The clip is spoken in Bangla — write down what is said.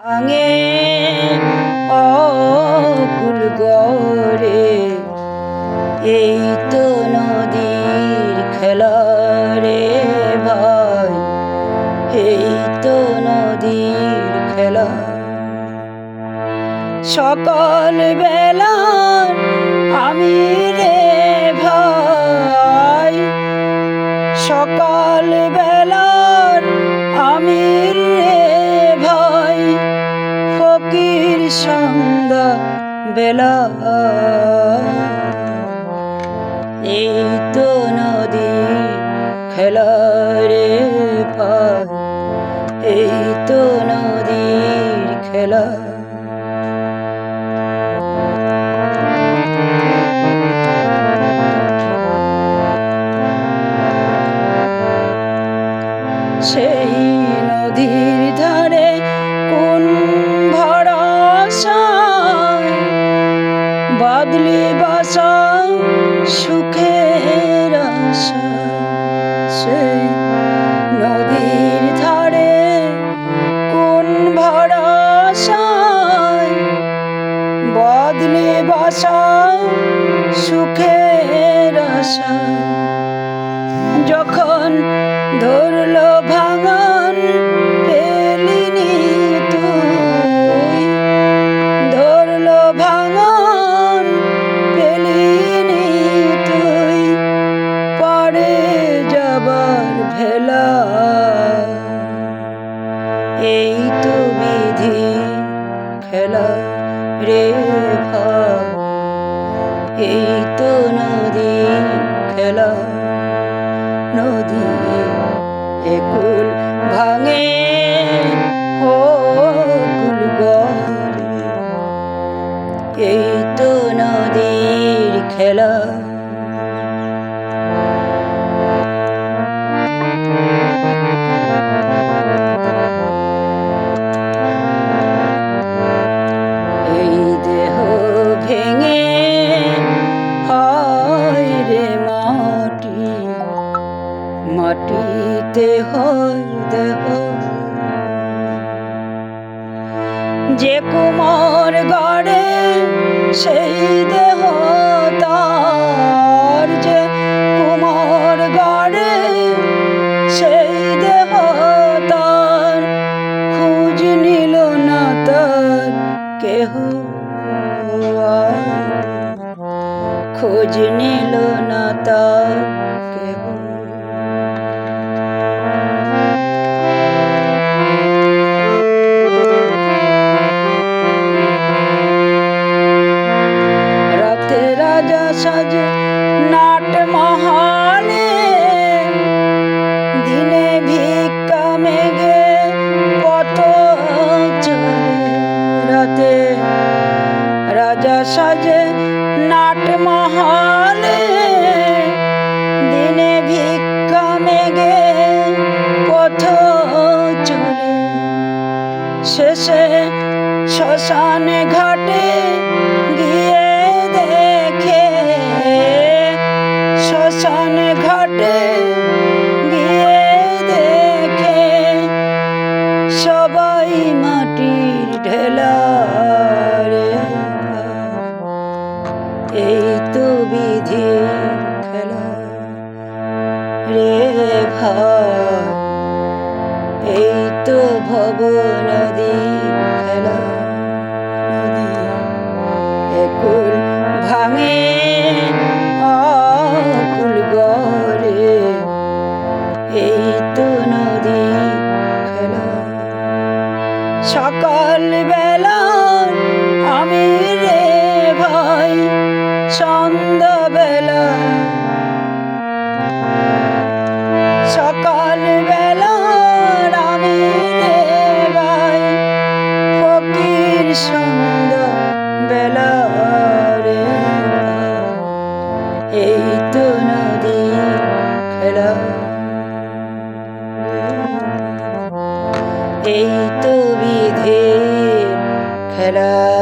ভাঙে অকুল গড়ে, এই তো নদীর খেলা রে ভাই, এই তো নদীর খেলা। সকাল বেলার আমি রে ভাই, সকাল বেলার আমি রে ভাই, ফকির সন্ধ্যা বেলা। এই তো নদীর খেলা রে ভাই, এই তো নদীর খেলা। সেই নদীর ধারে কোন ভরসায় বাদলি বাসা সুখের আশা। সেই নদীর ধারে কোন ভরসায় বাদলি বাসা সুখের আশা। যখন ধরলো ভাঙন পেলিনি তুই, ধরলো ভাঙন পেলিনি তুই, পরে যাবার ভেলা। এই তো বিধি খেলা রে ভাই, এই তো নদীর খেলা। নদী একুল ভাঙে অকুল গড়ে, এই তো নদীর খেলা। এই দেহ ভেঙে হয় রে মাটি, মাটিতে হয় দেহ। যে কুমার গড়ে সেই দেহ তার, যে কুমার গড়ে সেই দেহ তার, খোঁজ নিল না তার কেহ, খোঁজ নিল না তার কেহ। রাতে রাজা সাজে নাট মহালে, দিনে ভিক্ষা মেঘে পথ চলে। রাতে রাজা সাজে নাট মহালে, দিনে ভিক্ষা মেঘে পথ চলে। শেষে শ্মশানে ঘাটে গিয়ে দেখে, শ্মশানে ঘাটে গিয়ে দেখে, সবাই মাটির ঢেলা রে ভাই, এই তো বিধির খেলা রে ভাই, এই তো ভব নদীর খেলা। নদী একুল ভাঙে অকুল গড়ে, এই তো নদীর খেলা। সকাল বেলার আমি রে ভাই, সন্ধ্যা বেলা। সকাল বেলার আমি রে ভাই, ফকির সন্ধ্যা বেলা রে ভাই, এই তো নদীর খেলা। এই তো বিধির খেলা।